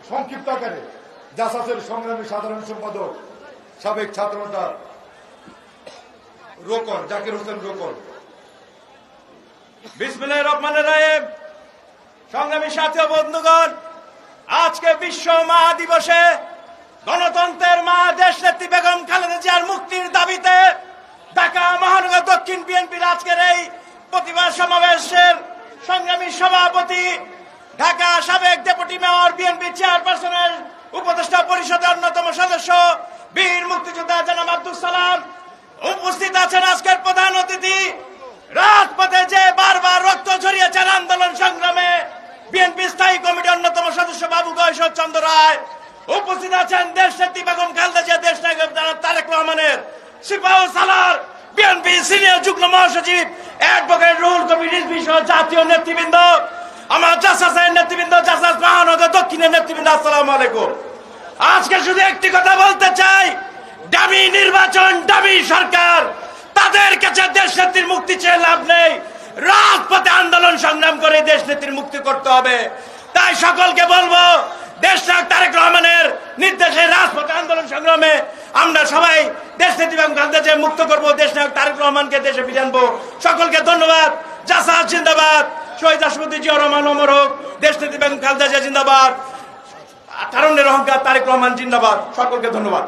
সংক্ষিপ্ত আকারে জাসাসের সংগ্রামী সাধারণ সম্পাদক সাবেক ছাত্রনেতা রোকন জাকির হোসেন রোকন। বিসমিল্লাহির রহমানির রহিম। সংগ্রামী সাথী ও বন্ধুগণ, আজকে বিশ্ব মা দিবসে গণতন্ত্রের মা দেশনেত্রী বেগম খালেদা জিয়ার মুক্তির দাবিতে ঢাকা মহানগর দক্ষিণ বিএনপির আজকের এই প্রতিবাদ সমাবেশের সংগ্রামী সভাপতি, ঢাকা সাবেক ডেপুটি মেয়র, বিএনপি চেয়ারপারসনের উপদেষ্টা পরিষদের অন্যতম সদস্য বীর মুক্তিযোদ্ধা জনাব আব্দুল সালাম, উপস্থিত আছেন আজকের প্রধান অতিথি, রাজপথে যে বারবার রক্ত ঝরিয়েছেন আন্দোলন সংগ্রামে বিএনপি স্থায়ী কমিটির অন্যতম সদস্য বাবু গয়েশ্বর চন্দ্র রায়, উপস্থিত আছেন দেশনেত্রী বেগম খালেদা জিয়া, দেশনায়ক জনাব তারেক রহমানের সিপাহ সালার, বিএনপি সিনিয়র যুগ্ম মহাসচিব অ্যাডভোকেট রুহুল কবির রিজভী সহ জাতীয় নেতৃবৃন্দ, আমার জাসাসের নেতৃবৃন্দ, জাসাস মহানগর দক্ষিণের নেতৃবৃন্দ, আসসালামু আলাইকুম। আজকে শুধু একটি কথা বলতে চাই, ডামি নির্বাচন, ডামি সরকার, তাদের কাছে দেশনেত্রীর মুক্তি চেয়ে লাভ নেই। রাজপথে আন্দোলন সংগ্রাম করে দেশনেত্রীর মুক্তি করতে হবে। তাই সকলকে বলবো, দেশনায়ক তারেক রহমানের নির্দেশে রাজপথে আন্দোলন সংগ্রামে আমরা সবাই দেশনেত্রী বেগম খালেদা জিয়াকে মুক্ত করবো, দেশনায়ক তারেক রহমানকে দেশে ফিরে আনবো। সকলকে ধন্যবাদ। জাসাস জিন্দাবাদ, শহীদ রাষ্ট্রপতি জিয়াউর রহমান অমর হোক, দেশনেত্রী বেগম খালেদা জিয়া জিন্দাবাদ, তারুণ্যের অহংকার তারেক রহমান জিন্দাবাদ। সকলকে ধন্যবাদ।